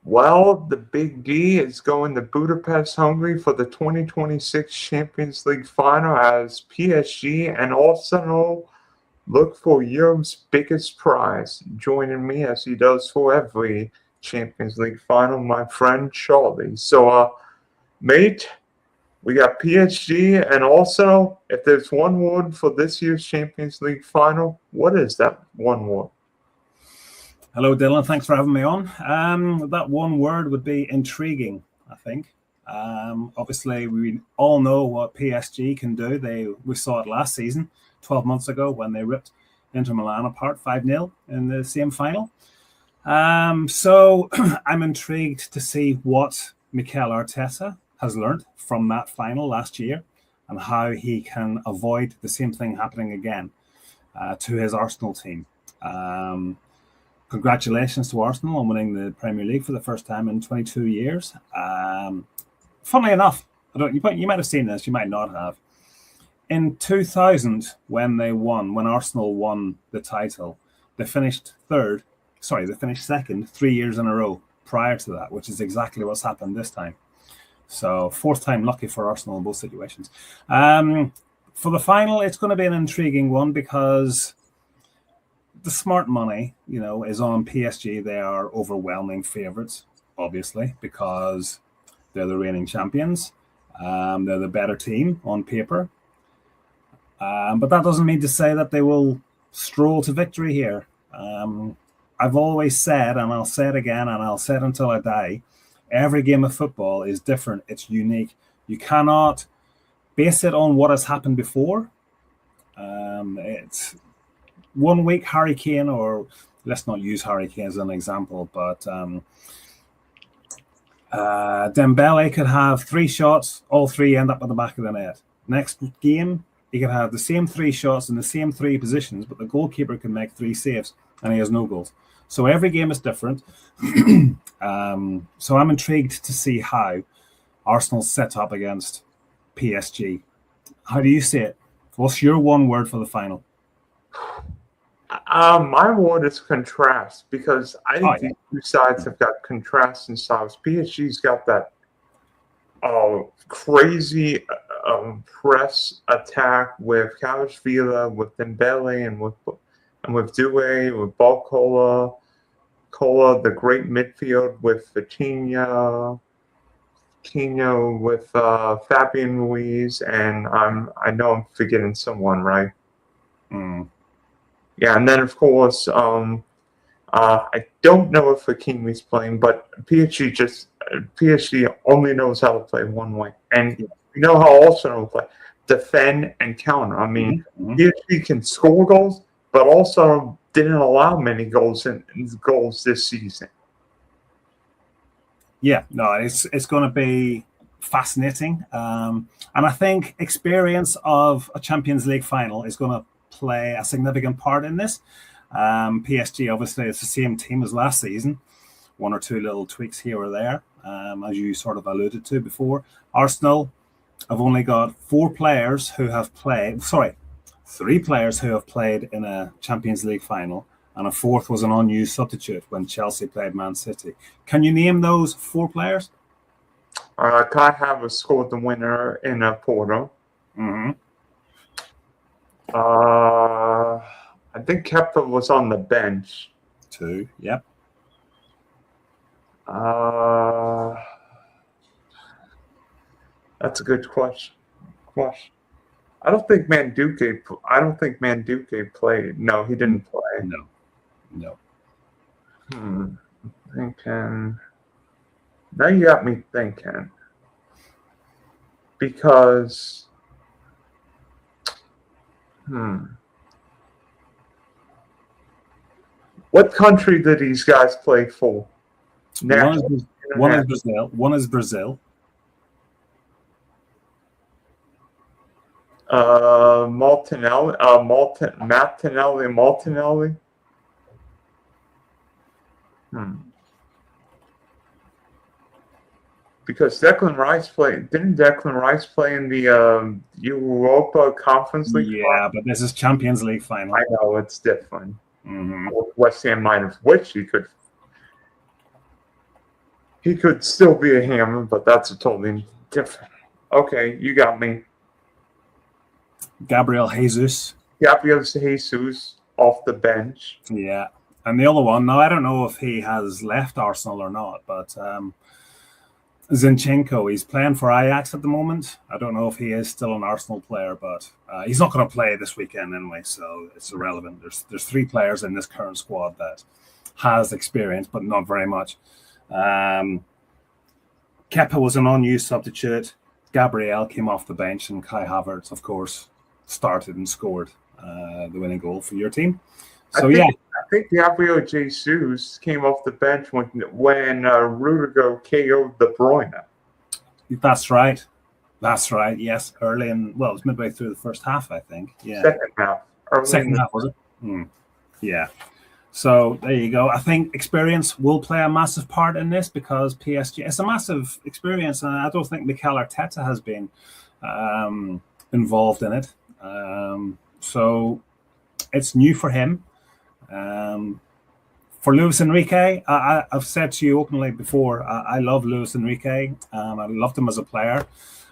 Well, the Big D is going to Budapest, Hungary for the 2026 Champions League Final as PSG and Arsenal look for Europe's biggest prize. Joining me as he does for every Champions League Final, my friend Charlie. So, mate, we got PSG and Arsenal. If there's one word for this year's Champions League Final, what is that one word? Hello, Dylan. Thanks for having me on. That one word would be intriguing, I think. Obviously, we all know what PSG can do. We saw it last season, 12 months ago, when they ripped Inter Milan apart 5-0 in the same final. So I'm intrigued to see what Mikel Arteta has learned from that final last year and how he can avoid the same thing happening again to his Arsenal team. Congratulations to Arsenal on winning the Premier League for the first time in 22 years. Funnily enough, you might have seen this, you might not have. In 2000, when Arsenal won the title, they finished second 3 years in a row prior to that, which is exactly what's happened this time. So fourth time lucky for Arsenal in both situations. For the final, it's going to be an intriguing one because the smart money, is on PSG. They are overwhelming favourites, obviously, because they're the reigning champions. They're the better team on paper. But that doesn't mean to say that they will stroll to victory here. I've always said, and I'll say it again, and I'll say it until I die, every game of football is different. It's unique. You cannot base it on what has happened before. It's 1 week Harry Kane, or let's not use Harry Kane as an example, but Dembele could have 3 shots, all 3 end up at the back of the net. Next game, he could have the same 3 shots in the same 3 positions, but the goalkeeper can make 3 saves and he has no goals. So every game is different. So I'm intrigued to see how Arsenal's set up against PSG. How do you see it? What's your one word for the final? My word is contrast, because I think these two sides have got contrasting styles. PSG's got that crazy press attack with Kvaratskhelia, with Dembele, and with Doué, with Barcola, the great midfield with Coutinho, with Fabian Ruiz, and I know I'm forgetting someone, right? Yeah, and then of course, I don't know if Hakimi's playing, but PSG only knows how to play one way, and you know how Arsenal play: defend and counter. I mean, PSG can score goals, but also didn't allow many goals this season. Yeah, no, it's going to be fascinating, and I think experience of a Champions League final is going to play a significant part in this. PSG, obviously, it's the same team as last season. 1 or 2 little tweaks here or there, as you sort of alluded to before. Arsenal have only got 3 players who have played in a Champions League final, and a 4th was an unused substitute when Chelsea played Man City. Can you name those 4 players? Kai Havertz scored the winner in Porto. I think Kepa was on the bench. 2, yep. That's a good question. I don't think Manduke played. No, he didn't play. No. Thinking. Now you got me thinking. Because. What country did these guys play for? One is Brazil. Martinelli. Because Declan Rice didn't play in the Europa Conference League? Yeah, but this is Champions League final. I know, it's different. West Ham might have wished he could He could still be a hammer, but that's a totally different. Okay, you got me. Gabriel Jesus. Gabriel Jesus off the bench. Yeah. And the other one, now I don't know if he has left Arsenal or not, but Zinchenko, he's playing for Ajax at the moment. I don't know if he is still an Arsenal player, but he's not going to play this weekend anyway, so it's irrelevant. There's 3 players in this current squad that has experience, but not very much. Kepa was an unused substitute. Gabriel came off the bench, and Kai Havertz, of course, started and scored the winning goal for your team. So I think Gabriel Jesus came off the bench when Rudiger KO'd De Bruyne. That's right. Yes, early it was midway through the first half, I think. Yeah, second half. Second half, was it? Yeah. So there you go. I think experience will play a massive part in this because PSG, it's a massive experience, and I don't think Mikel Arteta has been involved in it. So it's new for him. For Luis Enrique, I've said to you openly before, I love Luis Enrique. I loved him as a player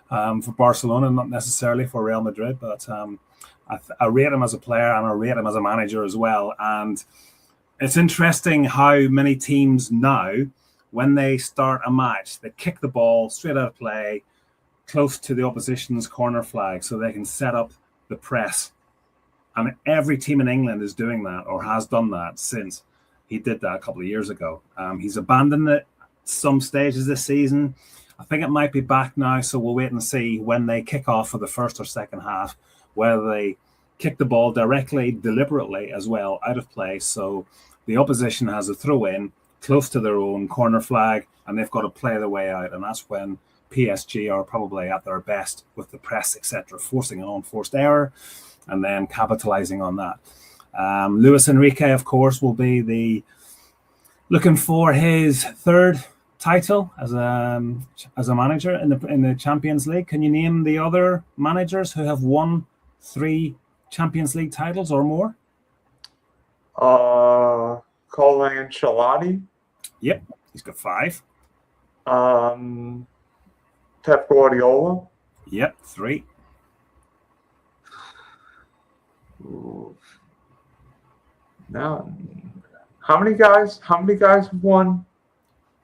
for Barcelona, not necessarily for Real Madrid, but I rate him as a player and I rate him as a manager as well. And it's interesting how many teams now, when they start a match, they kick the ball straight out of play, close to the opposition's corner flag, so they can set up the press. And every team in England is doing that or has done that since he did that a couple of years ago. He's abandoned it some stages this season. I think it might be back now, so we'll wait and see when they kick off for the first or second half, whether they kick the ball directly, deliberately as well, out of play. So the opposition has a throw in close to their own corner flag, and they've got to play their way out. And that's when PSG are probably at their best with the press, etc., forcing an unforced error and then capitalizing on that. Luis Enrique, of course, will be looking for his 3rd title as a manager in the Champions League. Can you name the other managers who have won 3 Champions League titles or more? Carlo Ancelotti. Yep, he's got 5. Pep Guardiola. Yep, 3. Now, how many guys have won?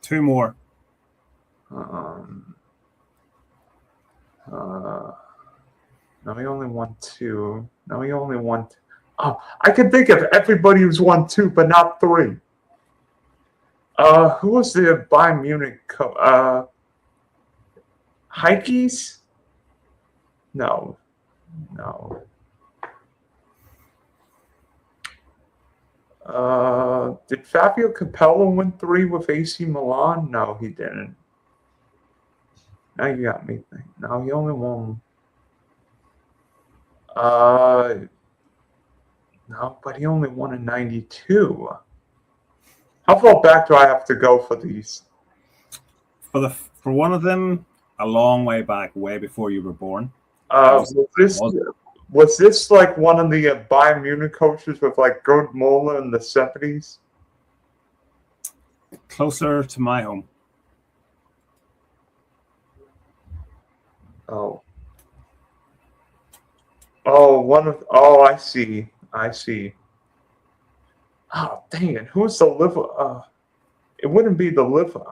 2 more. No, he only won 2. No, he only won. Oh, I can think of everybody who's won 2, but not 3. Who was the Bayern Munich coach? Heikes? No. Did Fabio Capello win 3 with AC Milan? No, he didn't. Now you got me thinking. No, he only won. No, but he only won in 92. How far back do I have to go for these? For one of them, a long way back, way before you were born. Was this like one of the Bayern Munich coaches with like Gerd Müller in the 70s? Closer to my home. Oh, I see. Oh, dang it. Who's the Liverpool? It wouldn't be the Liverpool.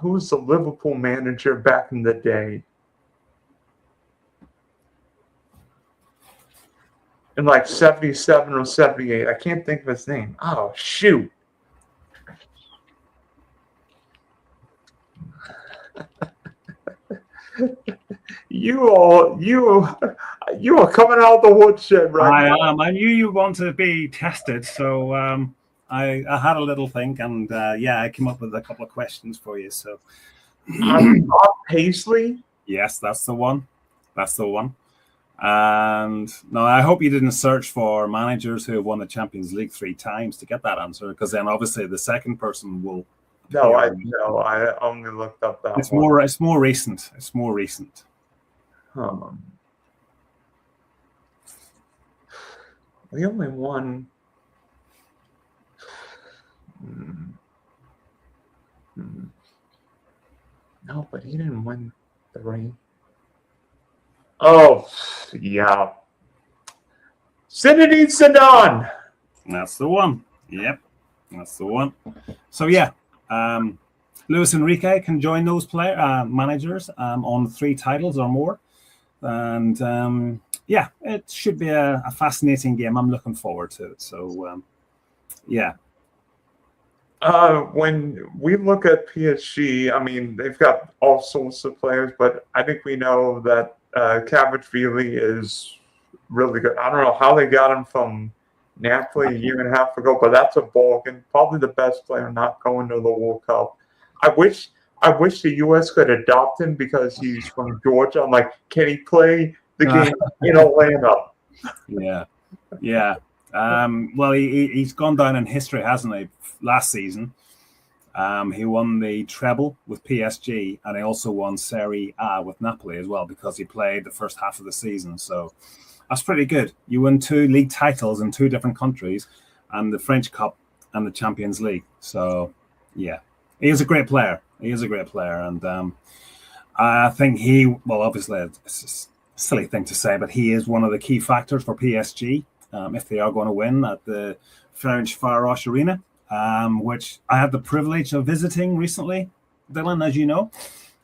Who was the Liverpool manager back in the day? In like 77 or 78. I can't think of his name. Oh, shoot. You are coming out of the woodshed right now. I am. I knew you want to be tested, so I had a little think, and I came up with a couple of questions for you. So, Paisley? Yes, that's the one. And no, I hope you didn't search for managers who have won the Champions League 3 times to get that answer, because then obviously the second person will. No, I only looked up that. It's more recent. It's more recent. We only won. No, but he didn't win the ring. Oh, yeah. Zinedine Zidane. That's the one. Yep, that's the one. So yeah, Luis Enrique can join those managers on 3 titles or more, and yeah, it should be a fascinating game. I'm looking forward to it. So yeah. When we look at PSG, I mean, they've got all sorts of players, but I think we know that Cavachvili is really good. I don't know how they got him from Napoli a year and a half ago, but that's a bargain. Probably the best player not going to the World Cup. I wish the U.S. could adopt him because he's from Georgia. I'm like, can he play the game in Atlanta? Yeah. Well, he's gone down in history, hasn't he? Last season, he won the treble with PSG, and he also won Serie A with Napoli as well because he played the first half of the season. So that's pretty good. You win 2 league titles in 2 different countries, and the French Cup and the Champions League. So yeah, he is a great player. And I think obviously it's a silly thing to say, but he is one of the key factors for PSG if they are going to win at the Ferencváros Arena. Which I had the privilege of visiting recently, Dylan, as you know.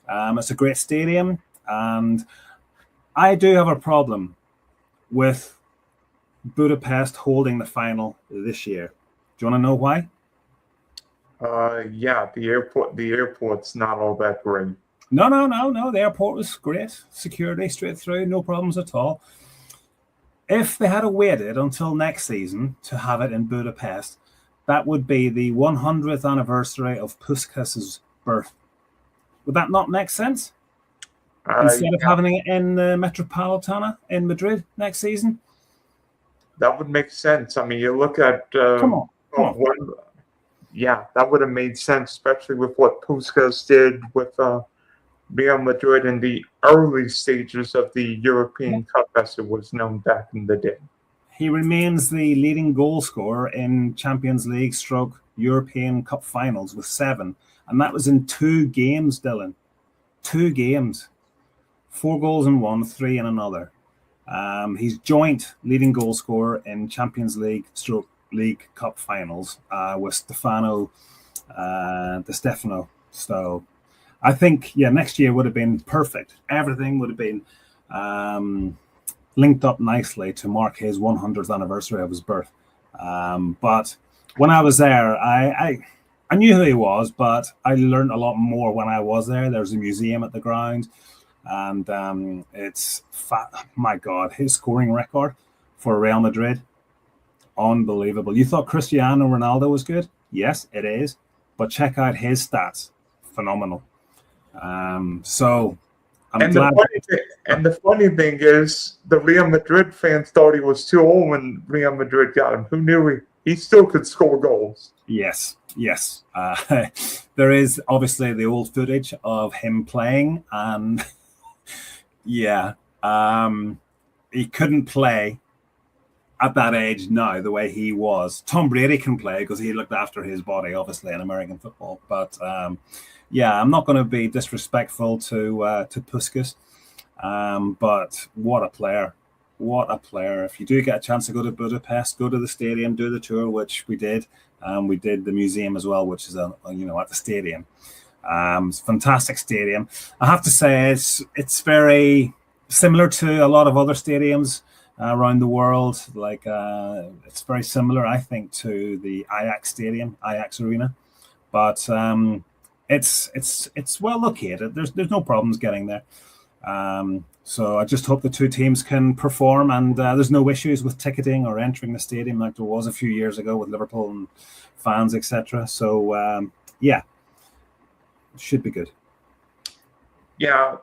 It's a great stadium, and I do have a problem with Budapest holding the final this year. Do you want to know why? Yeah, the airport's not all that great. No. The airport was great. Security straight through, no problems at all. If they had waited until next season to have it in Budapest, that would be the 100th anniversary of Puskás's birth. Would that not make sense? Instead of having it in the Metropolitana in Madrid next season? That would make sense. I mean, you look at... Come on. Yeah, that would have made sense, especially with what Puskás did with Real Madrid in the early stages of the European Cup, as it was known back in the day. He remains the leading goal scorer in Champions League / European Cup finals with 7. And that was in 2 games, Dylan. 2 games. 4 goals in one, 3 in another. He's joint leading goal scorer in Champions League / League Cup finals with Stefano Di Stefano. So I think, next year would have been perfect. Everything would have been... linked up nicely to mark his 100th anniversary of his birth. But when I was there, I knew who he was, but I learned a lot more when I was there. There's a museum at the ground, and it's my God, his scoring record for Real Madrid, unbelievable. You thought Cristiano Ronaldo was good? Yes, it is. But check out his stats, phenomenal. So. The funny thing is, the Real Madrid fans thought he was too old when Real Madrid got him. Who knew he still could score goals? Yes. There is obviously the old footage of him playing, and he couldn't play at that age now the way he was. Tom Brady can play because he looked after his body, obviously, in American football. But I'm not going to be disrespectful to Puskás, but what a player. If you do get a chance to go to Budapest, go to the stadium, do the tour, which we did. We did the museum as well, which is at the stadium. It's a fantastic stadium. I have to say it's very similar to a lot of other stadiums around the world. Like it's very similar, I think, to the Ajax Arena, but it's well located. There's no problems getting there. So I just hope the 2 teams can perform, and there's no issues with ticketing or entering the stadium like there was a few years ago with Liverpool and fans, etc. So it should be good. Yeah,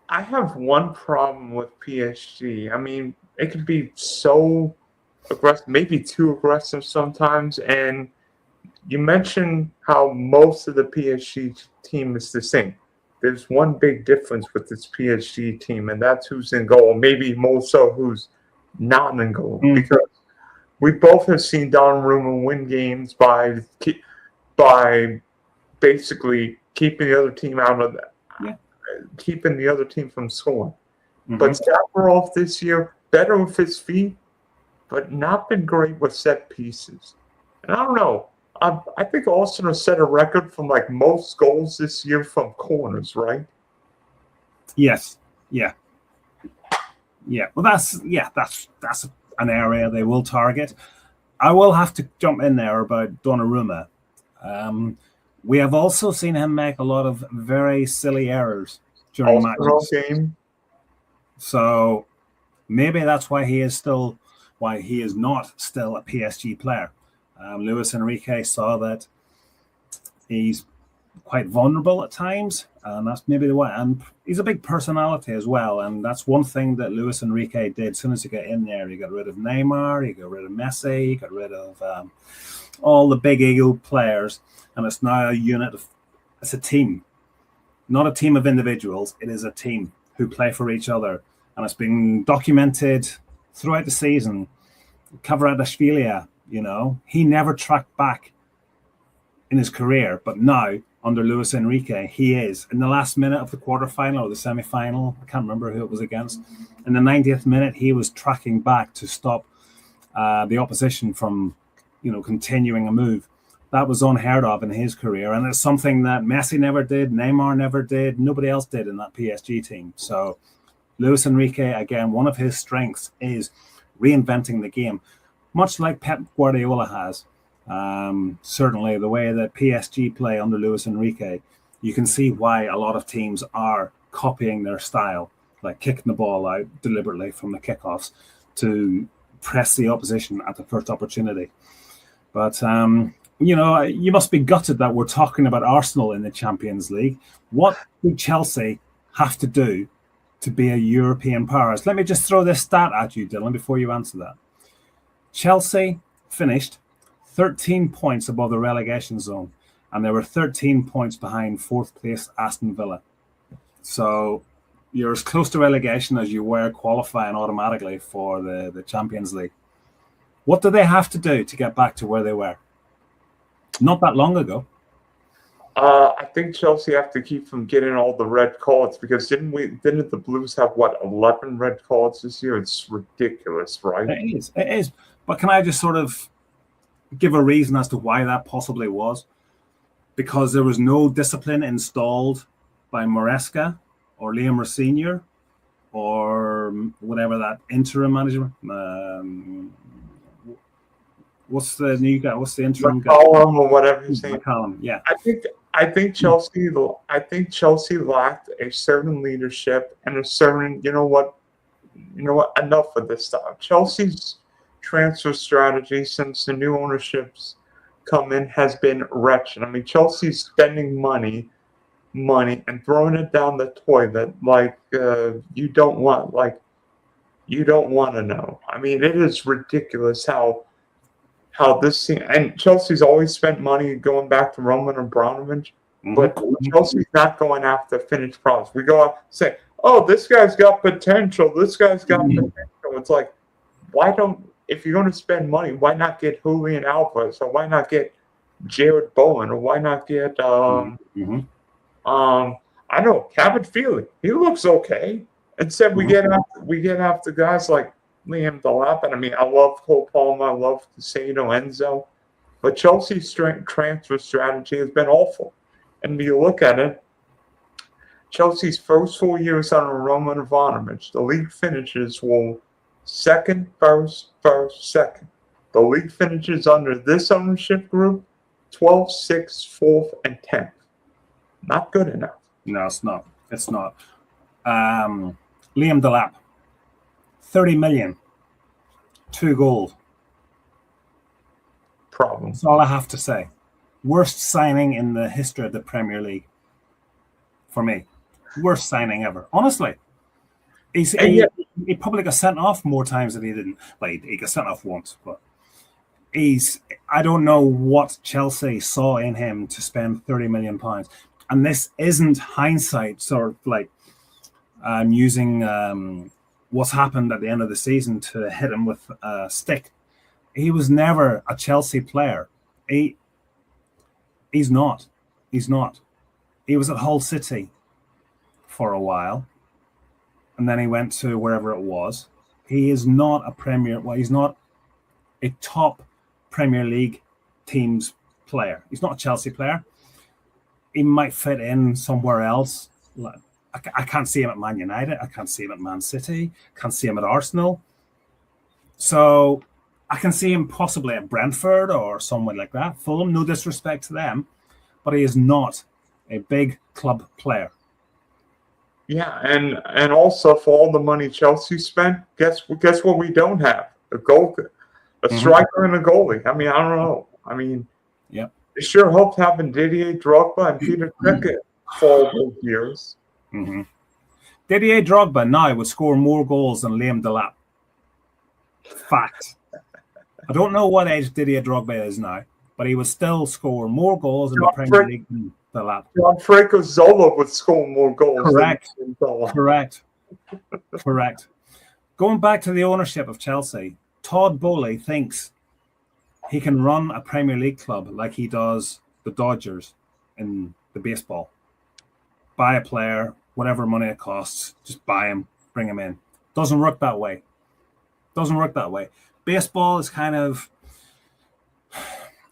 I have one problem with PSG. I mean, it can be so aggressive, maybe too aggressive sometimes. And you mentioned how most of the PSG team is the same. There's one big difference with this PSG team, and that's who's in goal. Maybe more so who's not in goal, because we both have seen Donnarumma win games by basically keeping the other team out keeping the other team from scoring. But Zafarov this year, better with his feet, but not been great with set pieces. And I don't know. I think Arsenal set a record from like most goals this year from corners, right? Yes. Yeah. Well, that's an area they will target. I will have to jump in there about Donnarumma. We have also seen him make a lot of very silly errors during matches. Game. So maybe that's why he is not still a PSG player. Luis Enrique saw that he's quite vulnerable at times, and that's maybe the way. And he's a big personality as well, and that's one thing that Luis Enrique did. As soon as he got in there, he got rid of Neymar, he got rid of Messi, he got rid of all the big ego players, and it's now a unit of. It's a team, not a team of individuals. It is a team who play for each other, and it's been documented throughout the season. Kvaratskhelia, he never tracked back in his career, but now under Luis Enrique, he is. In the last minute of the quarterfinal or the semi-final, I can't remember who it was against, in the 90th minute, he was tracking back to stop the opposition from, continuing a move. That was unheard of in his career, and it's something that Messi never did, Neymar never did, nobody else did in that PSG team. So Luis Enrique, again, one of his strengths is reinventing the game, much like Pep Guardiola has. Certainly the way that PSG play under Luis Enrique, you can see why a lot of teams are copying their style, like kicking the ball out deliberately from the kickoffs to press the opposition at the first opportunity. But you must be gutted that we're talking about Arsenal in the Champions League. What do Chelsea have to do to be a European power? Let me just throw this stat at you, Dylan, before you answer that. Chelsea finished 13 points above the relegation zone, and they were 13 points behind fourth place Aston Villa. So you're as close to relegation as you were qualifying automatically for the Champions League. What do they have to do to get back to where they were? Not that long ago. I think Chelsea have to keep from getting all the red cards, because didn't the Blues have 11 red cards this year? It's ridiculous, right? It is. But can I just sort of give a reason as to why that possibly was? Because there was no discipline installed by Maresca or Liam Rossinier or whatever that interim manager. What's the new guy? What's the interim guy? McCollum or whatever his name. McCollum, yeah. I think Chelsea lacked a certain leadership and a certain, enough of this stuff. Chelsea's transfer strategy since the new ownerships come in has been wretched. I mean, Chelsea's spending money and throwing it down the toilet like you don't want to know. I mean, it is ridiculous how this team, and Chelsea's always spent money going back to Roman Abramovich, but Chelsea's not going after finished products. We go out and say, oh, this guy's got potential. This guy's got potential. It's like, if you're going to spend money, why not get Julian Alvarez, or why not get Jared Bowen, or why not get I know Kevin Feely. He looks okay. Instead, we get after guys like Liam Delap. And I mean, I love Cole Palmer, I love Casado, Enzo, but Chelsea's transfer strategy has been awful. And when you look at it, Chelsea's first 4 years under Roman Abramovich, the league finishes were second, first, second. The league finishes under this ownership group 12th, 6th, 4th, and 10th. Not good enough. No, it's not. It's not. Liam Delap, 30 million, 2 goals. Problem. That's all I have to say. Worst signing in the history of the Premier League for me. Worst signing ever. Honestly. He probably got sent off more times than he didn't. Like, he got sent off once, but I don't know what Chelsea saw in him to spend £30 million. And this isn't hindsight, sort of like using what's happened at the end of the season to hit him with a stick. He was never a Chelsea player. He's not. He was at Hull City. for a while, and then he went to wherever it was. He is not he's not a top Premier League team's player. He's not a Chelsea player. He might fit in somewhere else. I can't see him at Man United. I can't see him at Man City. Can't see him at Arsenal. So I can see him possibly at Brentford or somewhere like that. Fulham, no disrespect to them, but he is not a big club player. Yeah, and also for all the money Chelsea spent, guess what we don't have? A striker and a goalie. I mean, I don't know. I mean, yeah, it sure helped having Didier Drogba and Peter Cech for all those years. Mm-hmm. Didier Drogba now would score more goals than Liam Delap. Fact. I don't know what age Didier Drogba is now, but he would still score more goals in the Premier League than Delap. Franco Zola would score more goals. Correct. Going back to the ownership of Chelsea, Todd Bowley thinks he can run a Premier League club like he does the Dodgers in the baseball. Buy a player, whatever money it costs, just buy him, bring him in. Doesn't work that way. Baseball is kind of,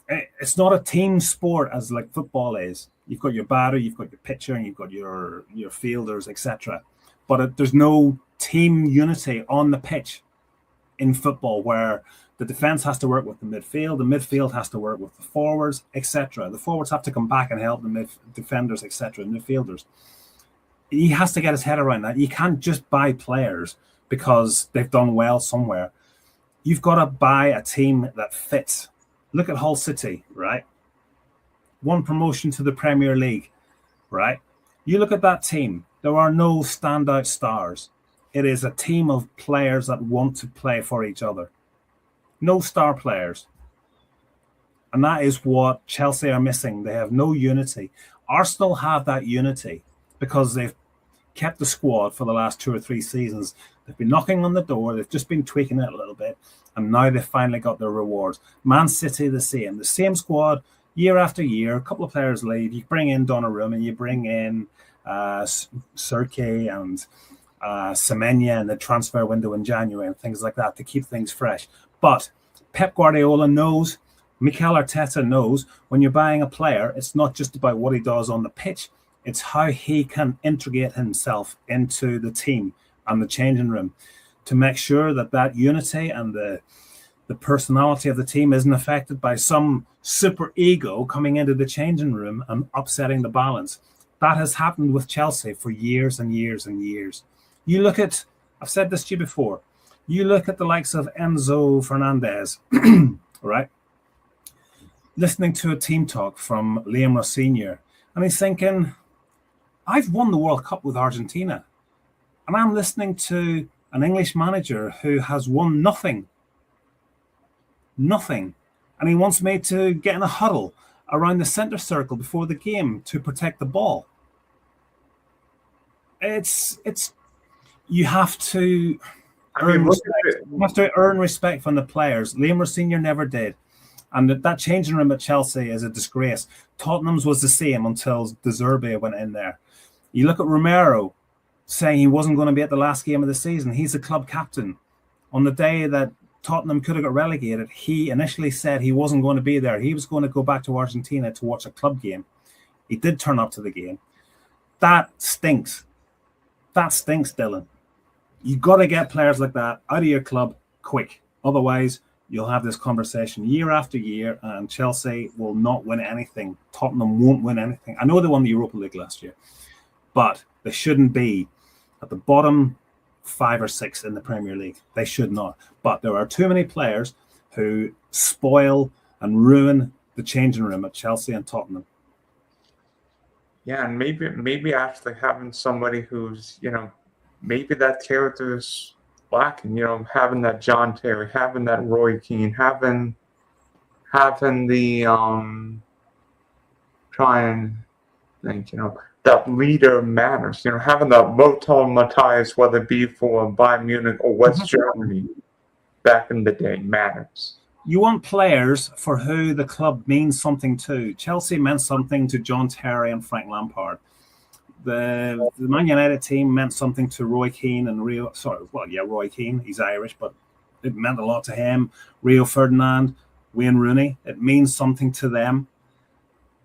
it's not a team sport as like football is. You've got your batter, you've got your pitcher, and you've got your fielders, etc. But there's no team unity on the pitch in football where the defense has to work with the midfield has to work with the forwards, etc. The forwards have to come back and help the defenders, etc., midfielders. He has to get his head around that. You can't just buy players because they've done well somewhere. You've got to buy a team that fits. Look at Hull City, right? One promotion to the Premier League, right? You look at that team. There are no standout stars. It is a team of players that want to play for each other. No star players. And that is what Chelsea are missing. They have no unity. Arsenal have that unity because they've kept the squad for the last 2 or 3 seasons. They've been knocking on the door. They've just been tweaking it a little bit. And now they've finally got their rewards. Man City, the same squad year after year. A couple of players leave. You bring in Donnarumma, you bring in Sirke and Semenya in the transfer window in January and things like that to keep things fresh. But Pep Guardiola knows, Mikel Arteta knows, when you're buying a player, it's not just about what he does on the pitch. It's how he can integrate himself into the team and the changing room to make sure that unity and the personality of the team isn't affected by some super ego coming into the changing room and upsetting the balance. That has happened with Chelsea for years and years and years. You look at, I've said this to you before, you look at the likes of Enzo Fernandez, right? Listening to a team talk from Liam Rossinier, and he's thinking, I've won the World Cup with Argentina, and I'm listening to an English manager who has won nothing, and he wants me to get in a huddle around the centre circle before the game to protect the ball. It's you have to earn respect. You have to earn respect from the players. Liam Rossinier never did. And that changing room at Chelsea is a disgrace. Tottenham's was the same until De Zerbi went in there. You look at Romero saying he wasn't going to be at the last game of the season. He's the club captain. On the day that Tottenham could have got relegated, he initially said he wasn't going to be there. He was going to go back to Argentina to watch a club game. He did turn up to the game. That stinks. That stinks, Dylan. You got to get players like that out of your club quick. Otherwise, you'll have this conversation year after year, and Chelsea will not win anything. Tottenham won't win anything. I know they won the Europa League last year, but they shouldn't be at the bottom 5 or 6 in the Premier League. They should not. But there are too many players who spoil and ruin the changing room at Chelsea and Tottenham. Yeah, and maybe after having somebody who's, maybe that character is lacking, having that John Terry, having that Roy Keane, having the try and think, that leader matters, having that Lothar Matthäus, whether it be for Bayern Munich or West Germany back in the day, matters. You want players for who the club means something to. Chelsea meant something to John Terry and Frank Lampard. The Man United team meant something to Roy Keane and Rio. Sorry, well, yeah, Roy Keane. He's Irish, but it meant a lot to him. Rio Ferdinand, Wayne Rooney. It means something to them.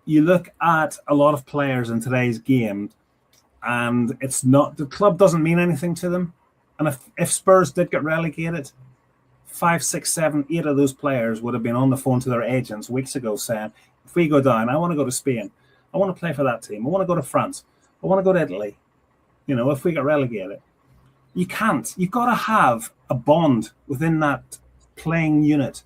You look at a lot of players in today's game, and it's not, the club doesn't mean anything to them. And if Spurs did get relegated, 5, 6, 7, 8 of those players would have been on the phone to their agents weeks ago saying, if we go down, I want to go to Spain. I want to play for that team. I want to go to France. I want to go to Italy. You know, if we get relegated. You can't. You've got to have a bond within that playing unit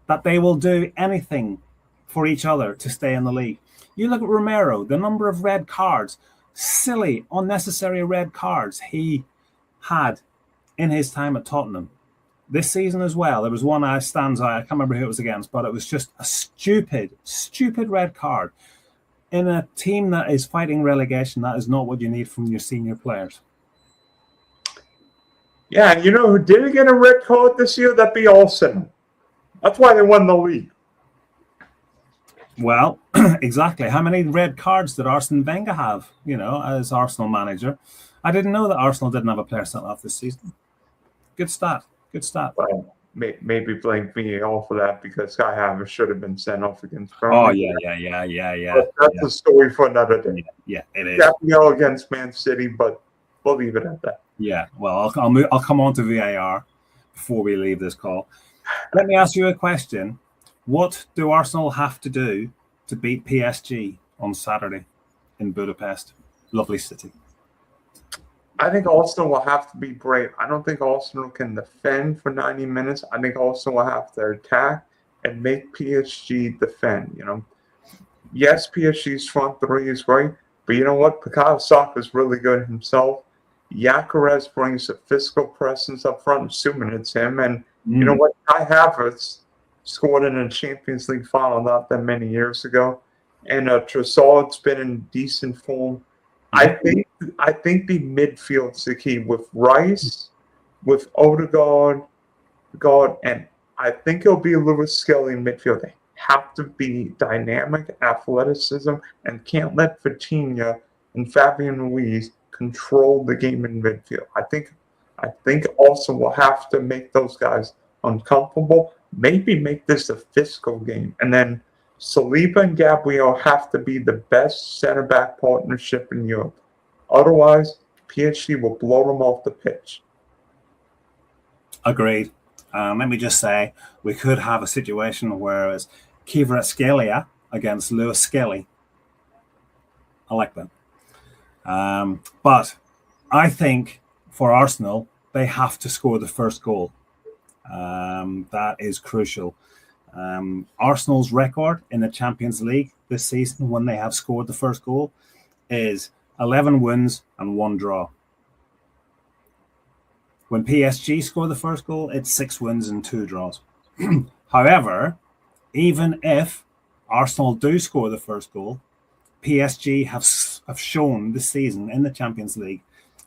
that they will do anything for each other to stay in the league. You look at Romero, the number of red cards, silly, unnecessary red cards he had in his time at Tottenham. This season as well, there was one that stands out. I can't remember who it was against, but it was just a stupid red card. In a team that is fighting relegation, that is not what you need from your senior players. Yeah, and you know who didn't get a red card this year? That'd be Arsenal. That's why they won the league. Well, exactly. How many red cards did Arsene Wenger have, as Arsenal manager? I didn't know that Arsenal didn't have a player sent off this season. Good stat. Well, maybe blame VAR for that because Sky Havertz should have been sent off against Burnley. Oh, yeah. But that's a story for another day. Yeah, it is. Gabriel against Man City, but we'll leave it at that. Yeah, well, I'll come on to VAR before we leave this call. Let me ask you a question. What do Arsenal have to do to beat PSG on Saturday in Budapest? Lovely city. I think Arsenal will have to be brave. I don't think Arsenal can defend for 90 minutes. I think Arsenal will have to attack and make PSG defend. Yes, PSG's front three is great, but you know what? Puskás Aréna is really good himself. Gyökeres brings a physical presence up front, assuming it's him. And you know what? Kai Havertz scored in a Champions League final not that many years ago. And Trossard's been in decent form. I think the midfield's the key with Rice, with Odegaard, and I think it'll be Lewis Skelly in midfield. They have to be dynamic athleticism and can't let Vitinha and Fabian Ruiz control the game in midfield. I think also we'll have to make those guys uncomfortable, maybe make this a physical game. And then Saliba and Gabriel have to be the best center-back partnership in Europe. Otherwise, PSG will blow them off the pitch. Agreed. Let me just say, we could have a situation where it's Kvaratskhelia against Lewis Skelly. I like that. But I think for Arsenal, they have to score the first goal. That is crucial. Arsenal's record in the Champions League this season when they have scored the first goal is 11 wins and 1 draw. When PSG score the first goal, it's 6 wins and 2 draws. However, even if Arsenal do score the first goal, PSG have shown this season in the Champions League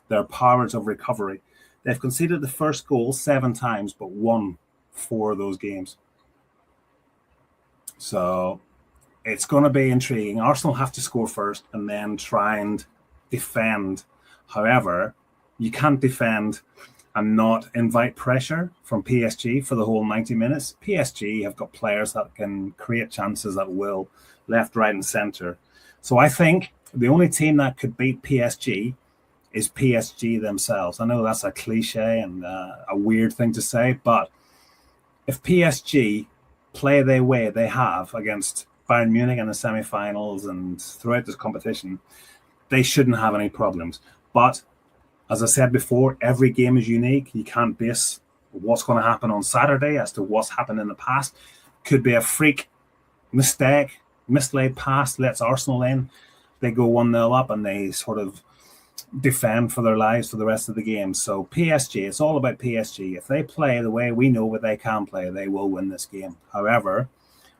their powers of recovery. They've conceded the first goal 7 times, but won 4 of those games. So it's going to be intriguing. Arsenal have to score first and then try and defend. However, you can't defend and not invite pressure from PSG for the whole 90 minutes. PSG have got players that can create chances at will, left, right, and centre. So I think the only team that could beat PSG is PSG themselves. I know that's a cliche and a weird thing to say, but if PSG play the way they have against Bayern Munich in the semi-finals and throughout this competition, they shouldn't have any problems. But as I said before, every game is unique. You can't base what's going to happen on Saturday as to what's happened in the past. Could be a freak mistake, mislaid pass, lets Arsenal in. They go 1-0 up and they sort of defend for their lives for the rest of the game. So PSG, it's all about PSG. If they play the way we know what they can play, they will win this game. However,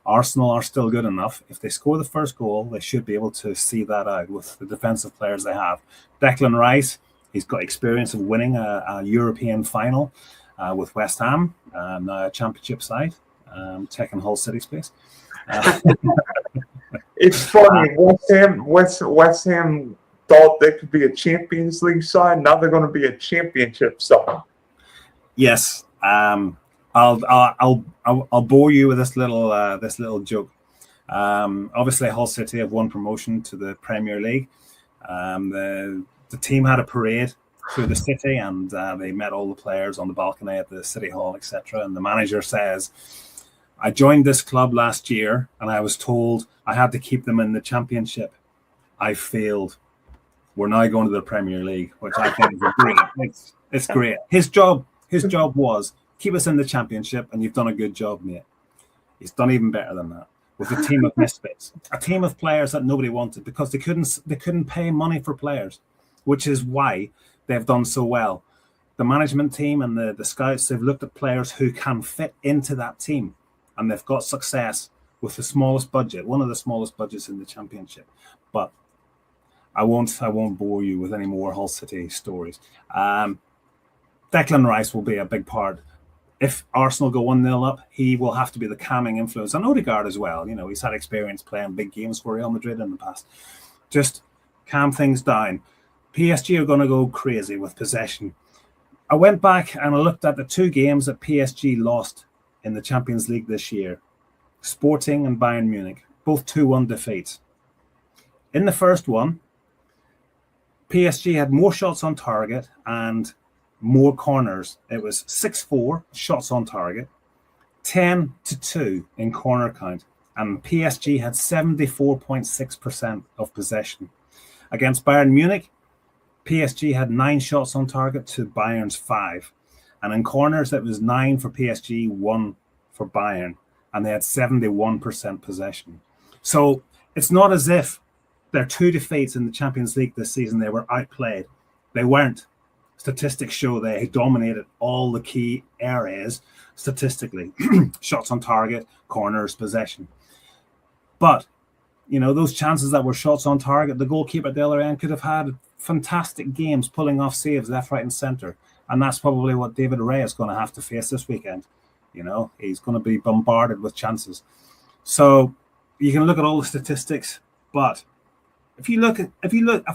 Arsenal are still good enough. If they score the first goal, they should be able to see that out with the defensive players they have. Declan Rice, he's got experience of winning a European final with West Ham, now a championship side, taking Hull City space. It's funny. West Ham thought they could be a Champions League side. Now they're going to be a championship side. Yes. I'll bore you with this little joke. Obviously, Hull City have won promotion to the Premier League. The team had a parade through the city, and they met all the players on the balcony at the City Hall, etc. And the manager says, I joined this club last year, and I was told I had to keep them in the Championship. I failed. We're now going to the Premier League, which I think is great. It's great. His job was keep us in the Championship, and you've done a good job, mate. He's done even better than that with a team of misfits, a team of players that nobody wanted because they couldn't pay money for players, which is why they've done so well. The management team and the scouts, they've looked at players who can fit into that team, and they've got success with the smallest budget, one of the smallest budgets in the Championship. But I won't bore you with any more Hull City stories. Declan Rice will be a big part. If Arsenal go 1-0 up, he will have to be the calming influence. And Odegaard as well. You know, he's had experience playing big games for Real Madrid in the past. Just calm things down. PSG are going to go crazy with possession. I went back and I looked at the two games that PSG lost in the Champions League this year. Sporting and Bayern Munich, both 2-1 defeats. In the first one, PSG had more shots on target and more corners. It was 6-4 shots on target, 10-2 in corner count, and PSG had 74.6% of possession. Against Bayern Munich, PSG had 9 shots on target to Bayern's 5, and in corners it was 9 for PSG, 1 for Bayern, and they had 71% possession. So it's not as if their 2 defeats in the Champions League this season they were outplayed. They weren't. Statistics show they dominated all the key areas statistically. Shots on target, corners, possession. But, you know, those chances that were shots on target, the goalkeeper at the other end could have had fantastic games pulling off saves left, right, and centre. And that's probably what David Ray is going to have to face this weekend. You know, he's going to be bombarded with chances. So you can look at all the statistics, but if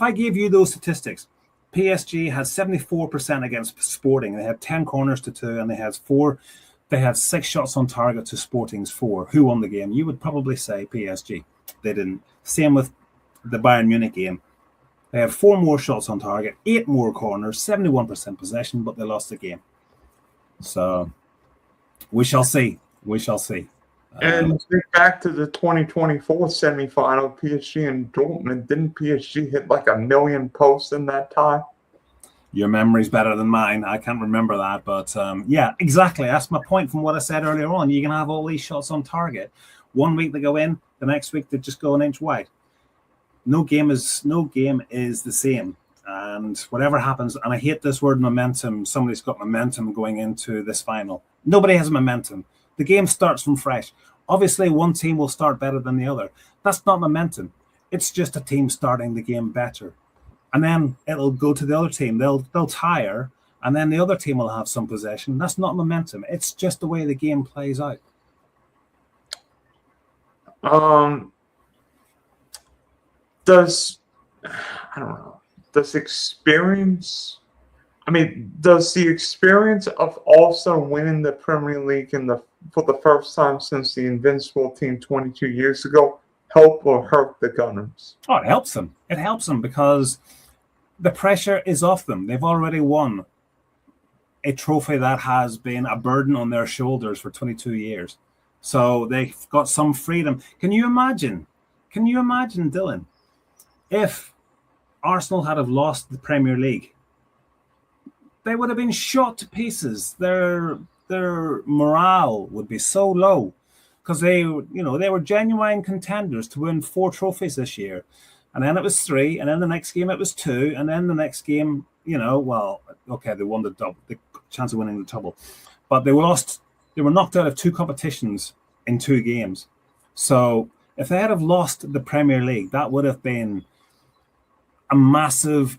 I gave you those statistics, PSG had 74% against Sporting. They had 10 corners to 2, and they had 6 shots on target to Sporting's 4. Who won the game? You would probably say PSG. They didn't. Same with the Bayern Munich game. They had 4 more shots on target, 8 more corners, 71% possession, but they lost the game. So we shall see. We shall see. And back to the 2024 semifinal, PSG and Dortmund. Didn't PSG hit like 1 million posts in that tie? Your memory's better than mine. I can't remember that, but yeah, exactly. That's my point from what I said earlier on. You can have all these shots on target. One week they go in, the next week they just go an inch wide. No game is the same. And whatever happens, and I hate this word momentum. Somebody's got momentum going into this final. Nobody has momentum. The game starts from fresh. Obviously, one team will start better than the other. That's not momentum. It's just a team starting the game better. And then it'll go to the other team. They'll tire, and then the other team will have some possession. That's not momentum. It's just the way the game plays out. Does the experience of also winning the Premier League for the first time since the Invincible team 22 years ago help or hurt the Gunners? Oh, it helps them. It helps them because the pressure is off them. They've already won a trophy that has been a burden on their shoulders for 22 years. So they've got some freedom. Can you imagine, Dylan, if Arsenal had have lost the Premier League? They would have been shot to pieces. Their morale would be so low because they were genuine contenders to win 4 trophies this year, and then it was 3, and then the next game it was 2, and then the next game, they won the chance of winning the double, but they lost. They were knocked out of 2 competitions in 2 games. So if they had have lost the Premier League, that would have been a massive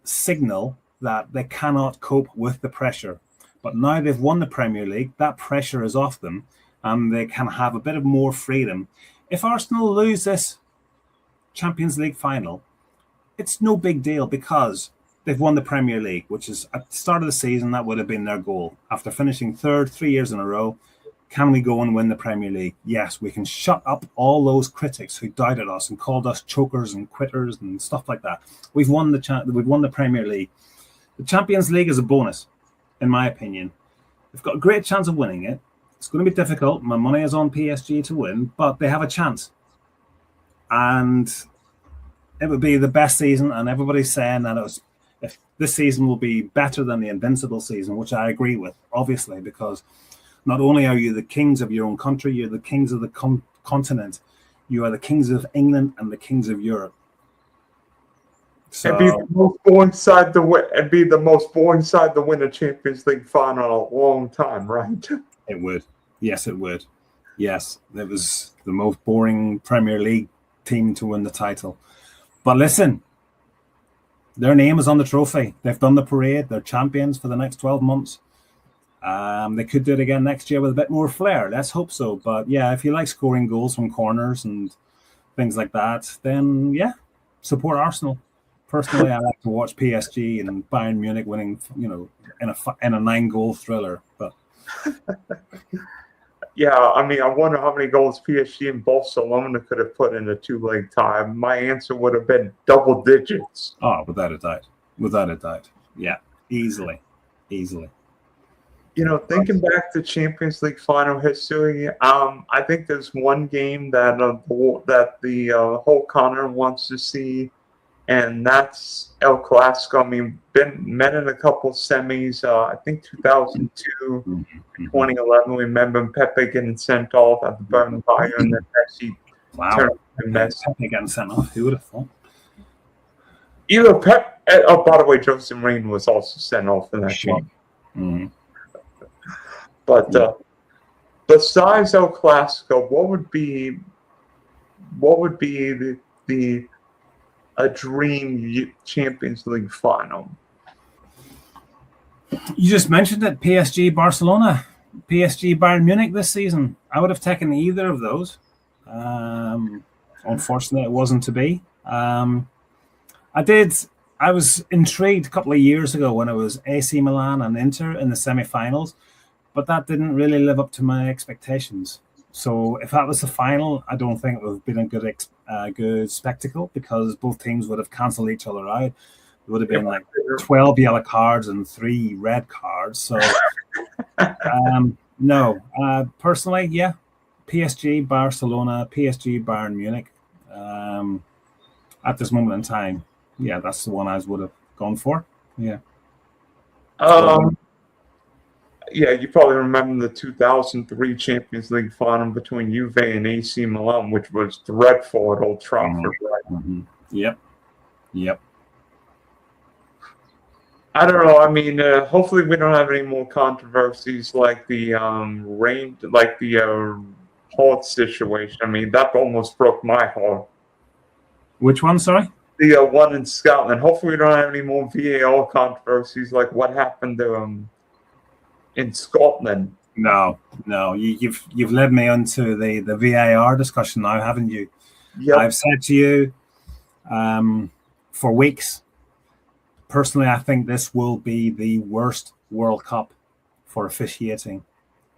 signal that they cannot cope with the pressure. But now they've won the Premier League, that pressure is off them, and they can have a bit of more freedom. If Arsenal lose this Champions League final, it's no big deal because they've won the Premier League, which is at the start of the season, that would have been their goal. After finishing third 3 years in a row, can we go and win the Premier League? Yes, we can shut up all those critics who doubted us and called us chokers and quitters and stuff like that. We've won the Premier League. The Champions League is a bonus, in my opinion. They've got a great chance of winning it. It's going to be difficult. My money is on PSG to win, but they have a chance. And it would be the best season, and everybody's saying that if this season will be better than the Invincible season, which I agree with, obviously, because not only are you the kings of your own country, you're the kings of the continent. You are the kings of England and the kings of Europe. So, it'd be the most boring side to win. It'd be the most boring side to win a Champions League final in a long time, right? It would. Yes, it would. Yes, it was the most boring Premier League team to win the title. But listen, their name is on the trophy. They've done the parade. They're champions for the next 12 months. They could do it again next year with a bit more flair. Let's hope so. But yeah, if you like scoring goals from corners and things like that, then yeah, support Arsenal. Personally, I like to watch PSG and Bayern Munich winning, in a 9-goal thriller. But yeah, I mean, I wonder how many goals PSG and Barcelona could have put in a 2-leg tie. My answer would have been double digits. Oh, without a doubt. Without a doubt. Yeah, easily. Thinking back to Champions League final history, I think there's one game that the whole continent wants to see, and that's El Clasico. I mean, met in a couple semis. I think 2002, 2011. We remember Pepe getting sent off at the Bayern, and then Messi. Wow, Pepe getting sent off. Who would have thought? Either Pep. Oh, by the way, Jose Mourinho was also sent off in that game. Mm-hmm. But besides El Clasico, what would be a dream Champions League final? You just mentioned it, PSG Barcelona, PSG Bayern Munich this season. I would have taken either of those. Unfortunately, it wasn't to be. I was intrigued a couple of years ago when it was AC Milan and Inter in the semi-finals, but that didn't really live up to my expectations. So if that was the final, I don't think it would have been a good spectacle because both teams would have cancelled each other out. It would have been like 12 yellow cards and 3 red cards. So no, personally, yeah, PSG, Barcelona, PSG, Bayern Munich. At this moment in time, yeah, that's the one I would have gone for. Yeah. Yeah, you probably remember the 2003 Champions League final between Juve and AC Milan, which was dreadful at Old Trafford. Right? Mm-hmm. Yep. I don't know. I mean, hopefully we don't have any more controversies like the Hart situation. I mean, that almost broke my heart. Which one? Sorry. The one in Scotland. Hopefully we don't have any more VAR controversies like what happened to in Scotland. No. You've led me onto the VAR discussion now, haven't you? Yep. I've said to you for weeks, personally, I think this will be the worst World Cup for officiating.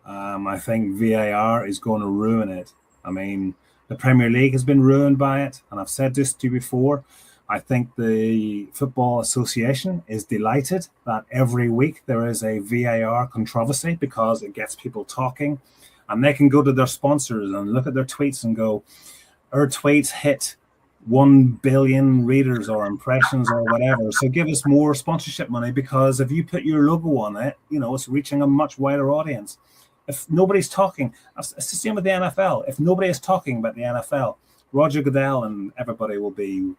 I think VAR is going to ruin it. I mean, the Premier League has been ruined by it, and I've said this to you before. I think the Football Association is delighted that every week there is a VAR controversy because it gets people talking, and they can go to their sponsors and look at their tweets and go, our tweets hit 1 billion readers or impressions or whatever. So give us more sponsorship money because if you put your logo on it, it's reaching a much wider audience. If nobody's talking, it's the same with the NFL. If nobody is talking about the NFL, Roger Goodell and everybody will be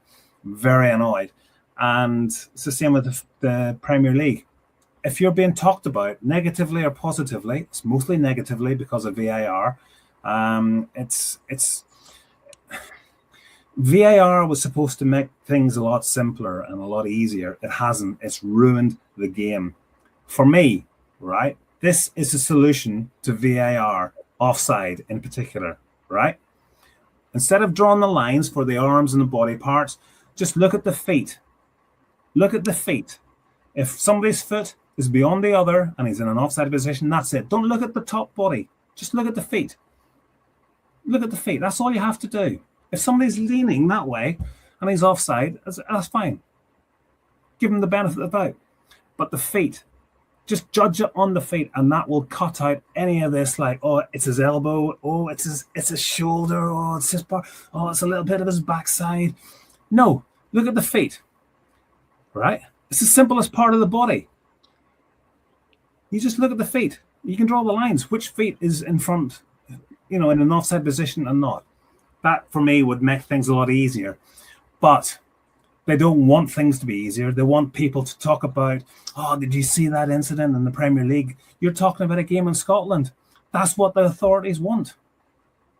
very annoyed. And it's the same with the Premier League. If you're being talked about negatively or positively, it's mostly negatively because of VAR. VAR was supposed to make things a lot simpler and a lot easier. It hasn't. It's ruined the game. For me, right? This is a solution to VAR, offside in particular, right? Instead of drawing the lines for the arms and the body parts, Just look at the feet. Look at the feet. If somebody's foot is beyond the other and he's in an offside position, that's it. Don't look at the top body. Just look at the feet. Look at the feet. That's all you have to do. If somebody's leaning that way and he's offside, that's fine. Give him the benefit of the doubt. But the feet, just judge it on the feet, and that will cut out any of this, like, oh, it's his elbow, oh, it's his shoulder, oh, it's his bar, oh, it's a little bit of his backside. No, look at the feet. Right? It's the simplest part of the body. You just look at the feet. You can draw the lines. Which feet is in front, in an offside position and not. That, for me, would make things a lot easier. But they don't want things to be easier. They want people to talk about, oh, did you see that incident in the Premier League? You're talking about a game in Scotland. That's what the authorities want.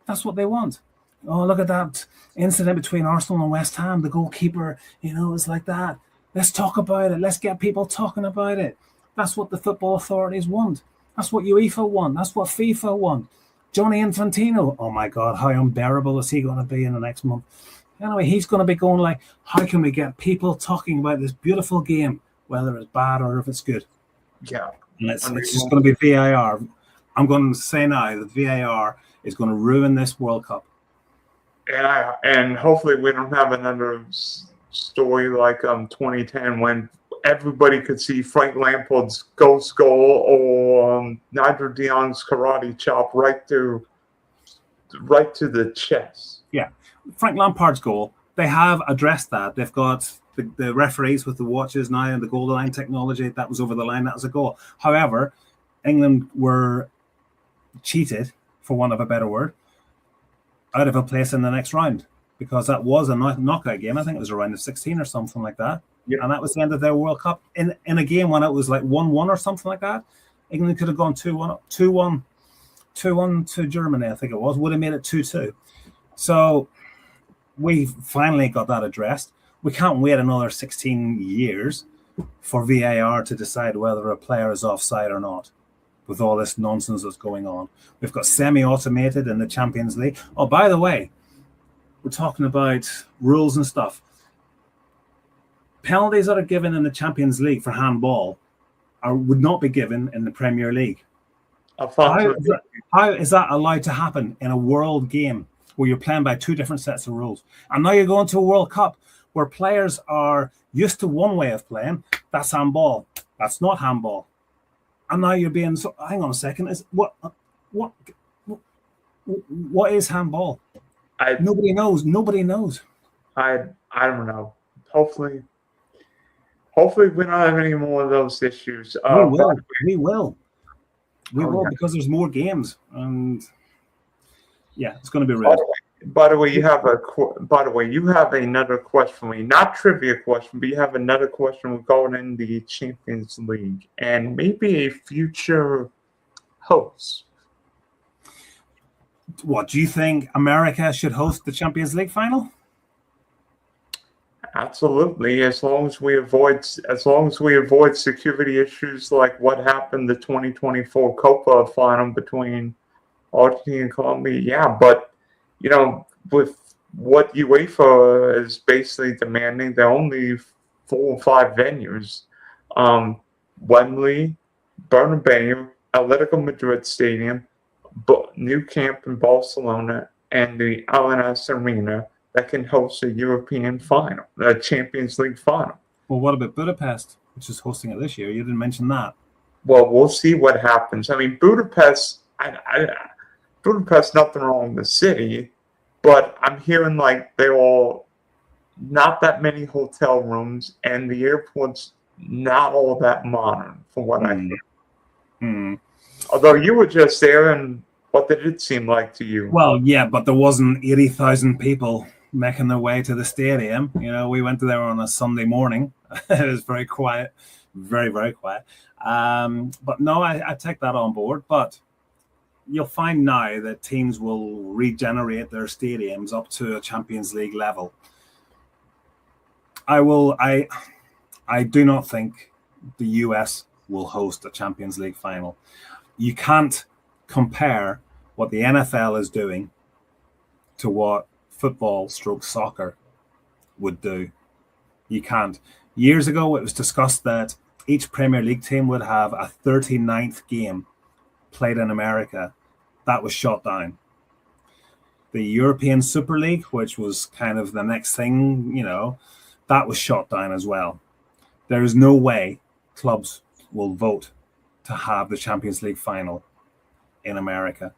That's what they want. Oh, look at that incident between Arsenal and West Ham. The goalkeeper, it's like that. Let's talk about it. Let's get people talking about it. That's what the football authorities want. That's what UEFA want. That's what FIFA want. Johnny Infantino, oh my God, how unbearable is he going to be in the next month? Anyway, he's going to be going like, how can we get people talking about this beautiful game, whether it's bad or if it's good? Yeah. And it's just going to be VAR. I'm going to say now that VAR is going to ruin this World Cup. And hopefully we don't have another story like 2010 when everybody could see Frank Lampard's ghost goal or Nigel de Jong's karate chop right to the chest. Yeah. Frank Lampard's goal, they have addressed that. They've got the referees with the watches now and the goal line technology. That was over the line. That was a goal. However, England were cheated, for want of a better word, out of a place in the next round because that was a knockout game. I think it was a round of 16 or something like that. Yeah. And that was the end of their World Cup. In a game when it was like 1-1 or something like that, England could have gone 2-1 to Germany, I think it was. Would have made it 2-2. So we finally got that addressed. We can't wait another 16 years for VAR to decide whether a player is offside or not with all this nonsense that's going on. We've got semi-automated in the Champions League. Oh, by the way, we're talking about rules and stuff. Penalties that are given in the Champions League for handball would not be given in the Premier League. How is that allowed to happen in a world game where you're playing by two different sets of rules? And now you're going to a World Cup where players are used to one way of playing. That's handball. That's not handball. And now you're being hang on a second. What is handball? Nobody knows. Nobody knows. I don't know. Hopefully we don't have any more of those issues. We will because there's more games, and yeah, it's going to be real. By the way, you have another question for me. Not trivia question, but you have another question regarding the Champions League and maybe a future host. What do you think? America should host the Champions League final? Absolutely, as long as we avoid security issues like what happened the 2024 Copa final between Argentina and Colombia. Yeah, but with what UEFA is basically demanding, there are only 4 or 5 venues: Wembley, Bernabeu, Atletico Madrid Stadium, Nou Camp in Barcelona, and the Allianz Arena that can host a European final, a Champions League final. Well, what about Budapest, which is hosting it this year? You didn't mention that. Well, we'll see what happens. I mean, Budapest, Budapest, nothing wrong with the city, but I'm hearing like they're all not that many hotel rooms, and the airport's not all that modern, from what I hear. Mm. Although you were just there, and what did it seem like to you? Well, yeah, but there wasn't 80,000 people making their way to the stadium. We went there on a Sunday morning. It was very quiet, very, very quiet. But no, I take that on board. But you'll find now that teams will regenerate their stadiums up to a Champions League level. I do not think the US will host a Champions League final. You can't compare what the NFL is doing to what football/soccer would do. You can't. Years ago, it was discussed that each Premier League team would have a 39th game played in America. That was shot down. The European Super League, which was kind of the next thing, that was shot down as well. There is no way clubs will vote to have the Champions League final in America.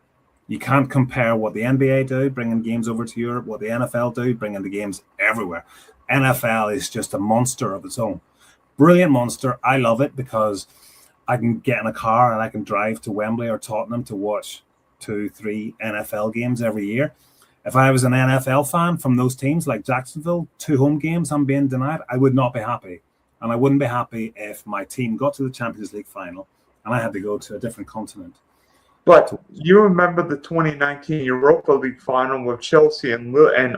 You can't compare what the NBA do, bringing games over to Europe, what the NFL do, bringing the games everywhere. NFL is just a monster of its own. Brilliant monster. I love it because I can get in a car and I can drive to Wembley or Tottenham to watch 2-3 NFL games every year. If I was an NFL fan from those teams like Jacksonville, 2 home games I'm being denied, I would not be happy. And I wouldn't be happy if my team got to the Champions League final and I had to go to a different continent. But you remember the 2019 Europa League final with Chelsea and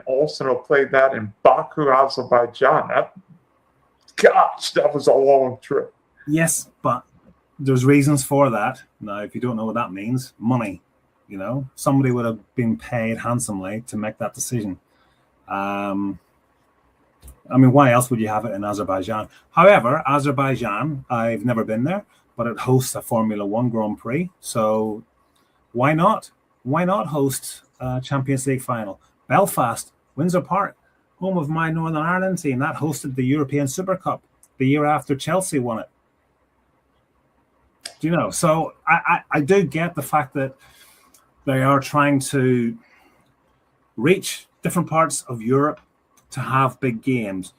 Arsenal played that in Baku, Azerbaijan. That was a long trip. Yes, but there's reasons for that. Now, if you don't know what that means, money. Somebody would have been paid handsomely to make that decision. Why else would you have it in Azerbaijan? However, Azerbaijan, I've never been there, but it hosts a Formula One Grand Prix. So why not? Why not host a Champions League final? Belfast, Windsor Park, home of my Northern Ireland team, that hosted the European Super Cup the year after Chelsea won it. So I do get the fact that they are trying to reach different parts of Europe to have big games,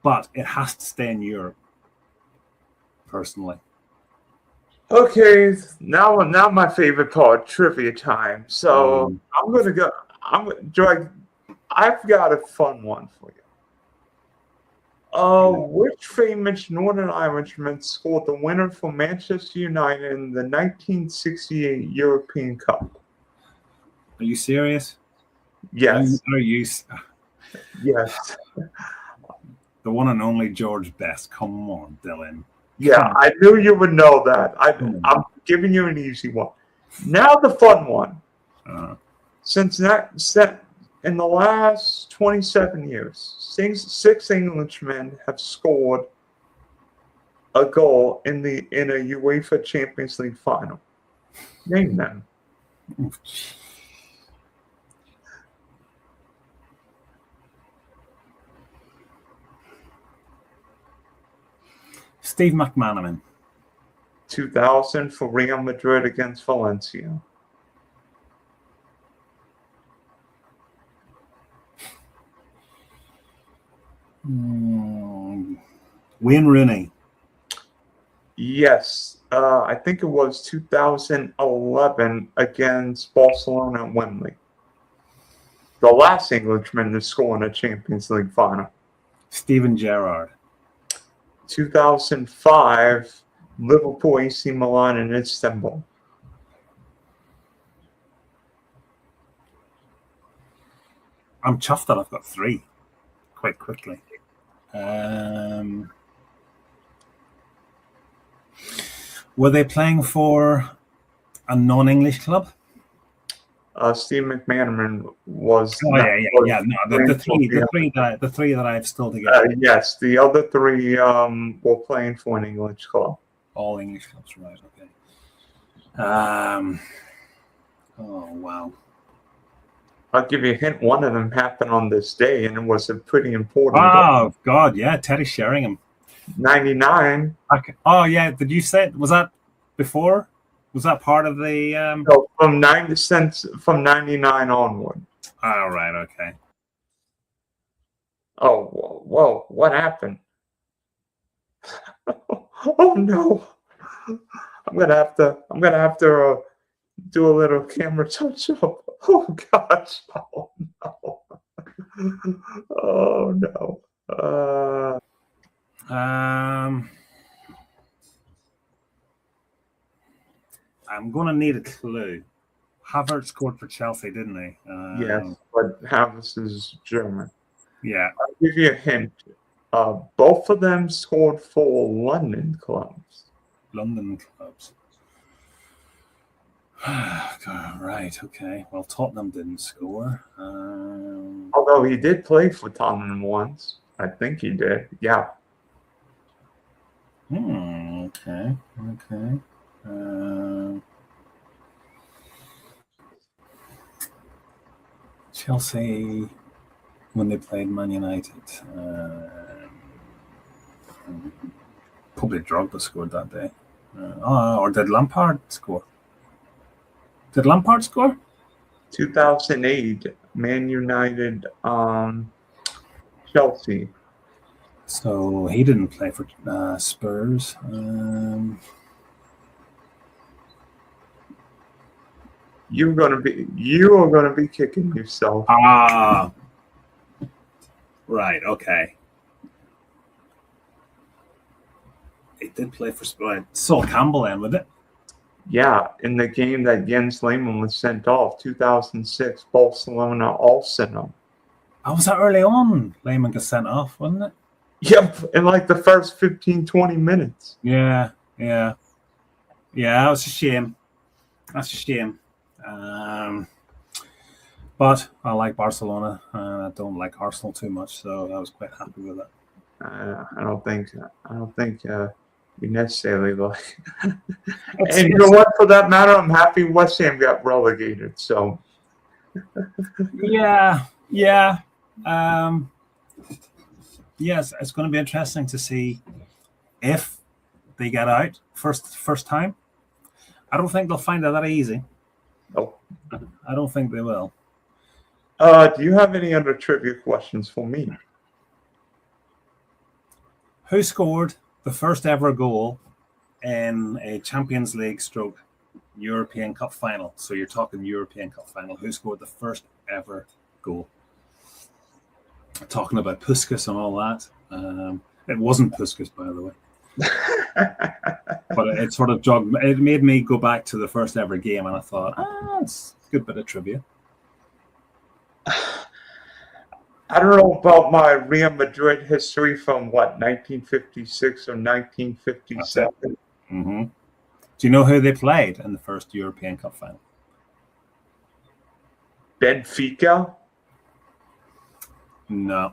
but it has to stay in Europe, personally. Okay, now my favorite part, trivia time. So I'm gonna go. I've got a fun one for you. Which famous Northern Irishman scored the winner for Manchester United in the 1968 European Cup? Are you serious? Yes. Are you? Yes. The one and only George Best. Come on, Dylan. Yeah, I knew you would know that. I'm giving you an easy one. Now the fun one. Since in the last 27 years, 6 Englishmen have scored a goal in a UEFA Champions League final. Name them. Steve McManaman. 2000 for Real Madrid against Valencia. Wayne Rooney. Yes, I think it was 2011 against Barcelona at Wembley. The last Englishman to score in a Champions League final. Steven Gerrard. 2005, Liverpool, AC Milan, and Istanbul. I'm chuffed that I've got 3 quite quickly. Were they playing for a non-English club? Steve McManaman was. Oh yeah. No, the three that I've still together. Yes, the other 3 were playing for an English club. All English clubs, right? Okay. Oh wow. I'll give you a hint. One of them happened on this day, and it was a pretty important. Oh God, yeah, Teddy Sheringham. 99. Okay. Oh yeah, did you say was that before? Was that part of the? No, from 99 onward. Oh right, okay. Oh whoa! What happened? Oh no! I'm gonna have to do a little camera touch up. Oh gosh! Oh no! Oh no! I'm gonna need a clue. Havertz scored for Chelsea, didn't he? Yes, but Havertz is German. Yeah. I'll give you a hint. Both of them scored for London clubs. London clubs. Right, okay. Well, Tottenham didn't score. Although he did play for Tottenham once. I think he did. Yeah. Okay. Chelsea, when they played Man United, probably Drogba scored that day. Or did Lampard score? Did Lampard score? 2008, Man United, Chelsea. So he didn't play for Spurs. You are gonna be kicking yourself. Right. Okay. He did play for Spurs. Sol Campbell then, with it. Yeah, in the game that Jens Lehmann was sent off, 2006, Barcelona Arsenal. Oh, was that early on? Lehmann got sent off, wasn't it? Yep, in like the first 15, 20 minutes. Yeah, that was a shame. That's a shame. But I like Barcelona, and I don't like Arsenal too much, so I was quite happy with it. I don't think we necessarily like. And you know what? For that matter, I'm happy West Ham got relegated. So. Yeah. Yes, it's going to be interesting to see if they get out first time. I don't think they'll find it that easy. No. I don't think they will. Do you have any other trivia questions for me? Who scored the first ever goal in a Champions League / European Cup final? So you're talking European Cup final. Who scored the first ever goal? Talking about Puskás and all that. It wasn't Puskás, by the way. But it sort of it made me go back to the first ever game, and I thought, it's a good bit of trivia. I don't know about my Real Madrid history from 1956 or 1957. Mm-hmm. Do you know who they played in the first European Cup final? Benfica? No.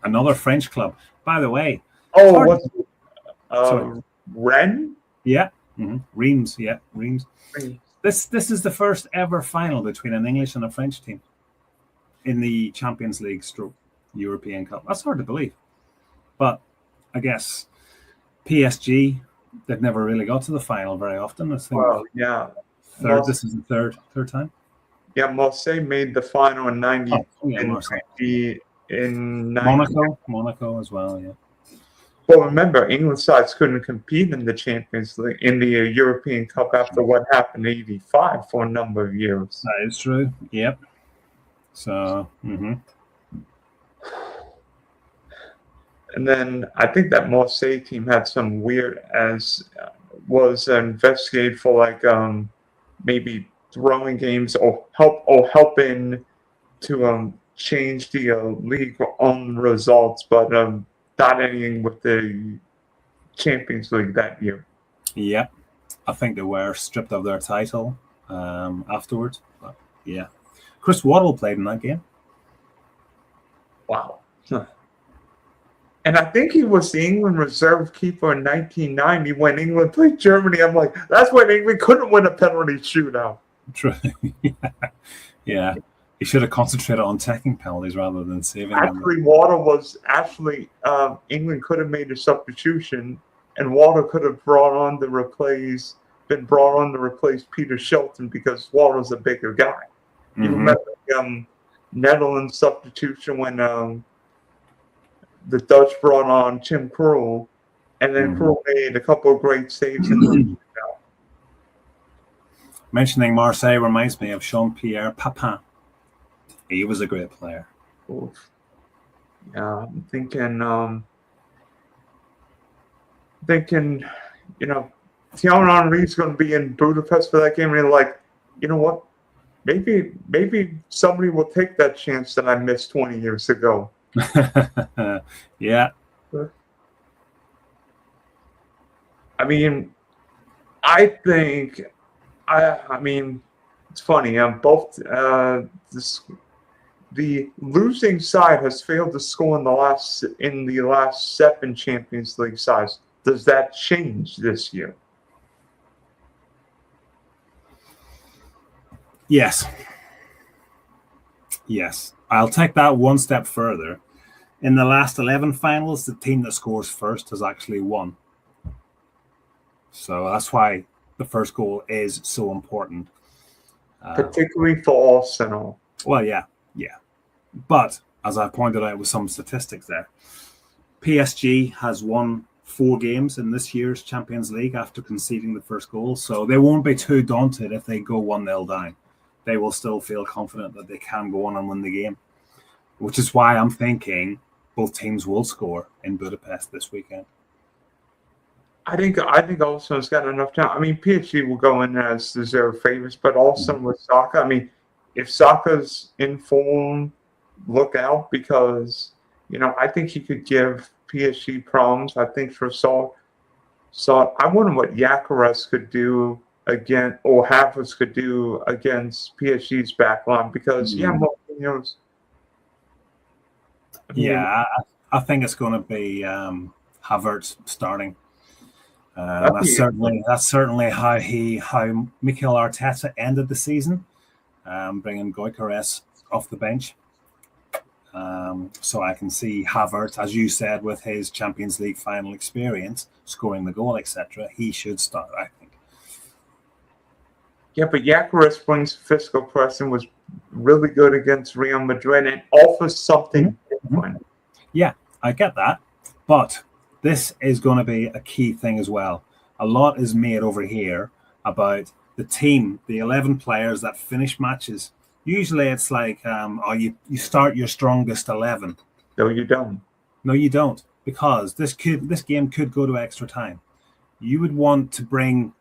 Another French club. By the way. Oh, what's Rennes? Yeah. Mm-hmm. Reims. Yeah, Reims. This is the first ever final between an English and a French team in the Champions League / European Cup. That's hard to believe. But I guess PSG, they've never really got to the final very often. I think this is the third time. Yeah, Marseille made the final in 90. Monaco as well, yeah. Well, remember, England sides couldn't compete in the Champions League, in the European Cup after what happened in '85 for a number of years. That is true. Yep. So, And then I think that Marseille team had some weird was investigated for maybe throwing games or helping to change the league on results, but not ending with the Champions League that year. Yeah, I think they were stripped of their title afterwards. But yeah, Chris Waddle played in that game. Wow. Huh. And I think he was the England reserve keeper in 1990 when England played Germany. I'm like, that's when England couldn't win a penalty shootout. True. Yeah. He should have concentrated on taking penalties rather than saving them. Actually, Water was England could have made a substitution, and Water could have been brought on to replace Peter Shilton because Water's a bigger guy. Mm-hmm. You remember the Netherlands substitution when the Dutch brought on Tim Krul, and then Krul made a couple of great saves in the shootout. Mentioning Marseille reminds me of Jean-Pierre Papin. He was a great player. Oof. Yeah, I'm thinking, Thierry Henry's going to be in Budapest for that game, and they're like, you know what? Maybe somebody will take that chance that I missed 20 years ago. Yeah. I mean, it's funny. Both the losing side has failed to score in the last 7 Champions League sides. Does that change this year? Yes. Yes. I'll take that one step further. In the last 11 finals, the team that scores first has actually won. So that's why the first goal is so important. Particularly for Arsenal. Well, yeah. But, as I pointed out with some statistics there, PSG has won 4 games in this year's Champions League after conceding the first goal. So they won't be too daunted if they go 1-0 down. They will still feel confident that they can go on and win the game, which is why I'm thinking both teams will score in Budapest this weekend. I think Arsenal's got enough time. I mean, PSG will go in as deserved favorites, but also with Saka. I mean, if Saka's in form, look out, because I think he could give PSG problems. I think for Saul, I wonder what Gyökeres could do again, or Havertz could do against PSG's back line, because Marquinhos. I think it's going to be Havertz starting. That's certainly how Mikel Arteta ended the season, bringing Gyökeres off the bench. So I can see Havertz, as you said, with his Champions League final experience, scoring the goal, etc. He should start, I think. Yeah, but Gyökeres brings physical pressing, was really good against Real Madrid, and offers something different. Yeah, I get that. But this is going to be a key thing as well. A lot is made over here about the team, the 11 players that finish matches. Usually it's like, you start your strongest 11. No, you don't. No, you don't, because this game could go to extra time. You would want to bring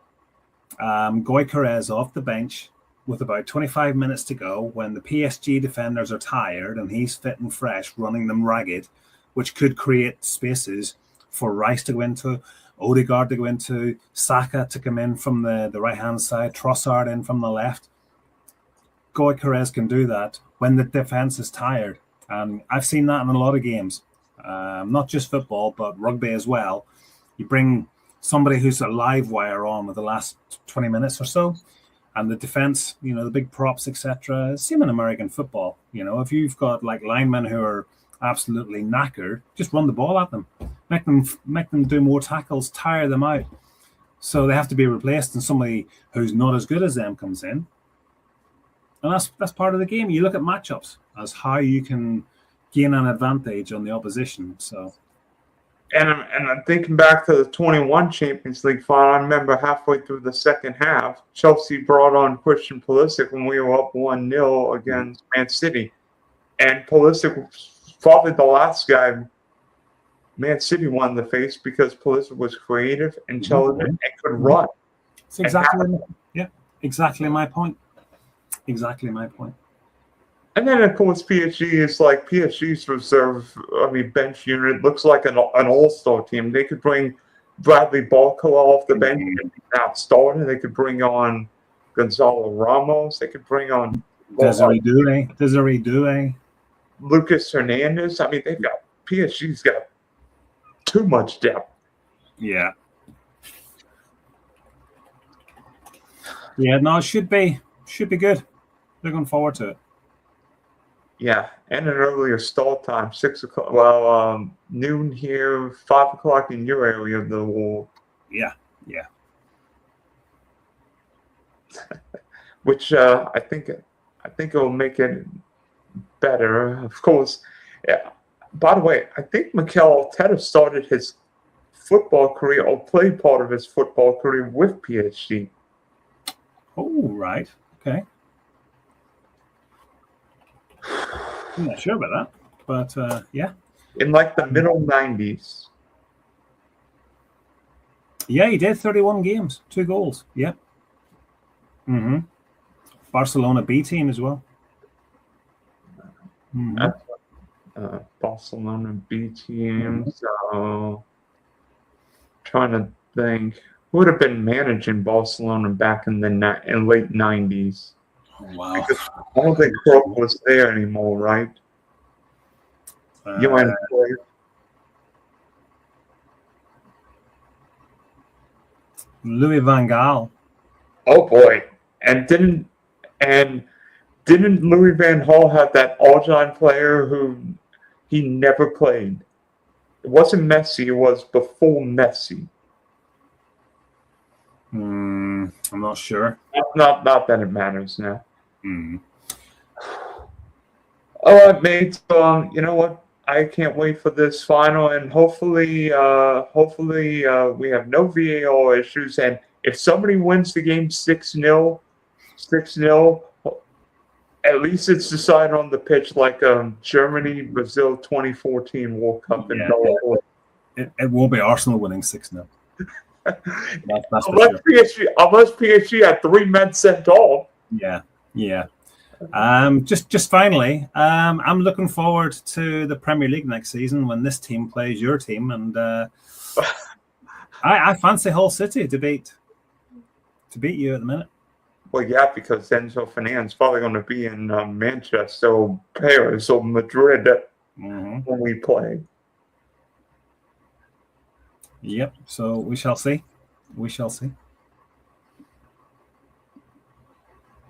Gyökeres off the bench with about 25 minutes to go when the PSG defenders are tired and he's fit and fresh, running them ragged, which could create spaces for Rice to go into, Odegaard to go into, Saka to come in from the right-hand side, Trossard in from the left. Gyökeres can do that when the defense is tired. And I've seen that in a lot of games, not just football, but rugby as well. You bring somebody who's a live wire on with the last 20 minutes or so, and the defense, the big props, etc. Same in American football. If you've got like linemen who are absolutely knackered, just run the ball at them, make them do more tackles, tire them out. So they have to be replaced, and somebody who's not as good as them comes in. And that's part of the game. You look at matchups as how you can gain an advantage on the opposition. So, and I'm thinking back to the 21 Champions League final. I remember halfway through the second half, Chelsea brought on Christian Pulisic when we were up 1-0 against Man City, and Pulisic was probably the last guy Man City wanted to face, because Pulisic was creative, intelligent, and could run. It's exactly my point. Exactly my point. And then, of course, PSG's reserve, bench unit looks like an all-star team. They could bring Bradley Barcola off the bench and not starting. They could bring on Gonzalo Ramos. They could bring on Desiree Doué. Lucas Hernandez. PSG's got too much depth. Yeah. Yeah, no, it should be good. Looking forward to it. Yeah, and an earlier start time, 6 o'clock. Well, noon here, 5 o'clock in your area of the world. Yeah. Which I think it will make it better. Of course. Yeah. By the way, I think Mikel Arteta started his football career, or played part of his football career, with PSG. Oh, right. Okay. I'm not sure about that, but yeah. In like the middle 90s. Yeah, he did 31 games, 2 goals. Yeah. Barcelona B team as well. Barcelona B team. So, trying to think, who would have been managing Barcelona back in the late 90s? Wow. I don't think Kroos was there anymore, right? You might have played. Louis van Gaal. Oh boy! And didn't Louis van Gaal have that all-time player who he never played? It wasn't Messi. It was before Messi. I'm not sure. Not that it matters now. Mm. All right, mate. You know what? I can't wait for this final, and hopefully, we have no VAR issues. And if somebody wins the game 6-0, at least it's decided on the pitch, like Germany, Brazil 2014 World Cup. Yeah, it will be Arsenal winning 6-0. That's unless PSG had 3 men sent off. Yeah. Just finally, I'm looking forward to the Premier League next season when this team plays your team, and I fancy Hull City to beat you at the minute. Well, yeah, because Enzo Fernandez probably going to be in Manchester, or Paris, or Madrid when we play. Yep. So we shall see.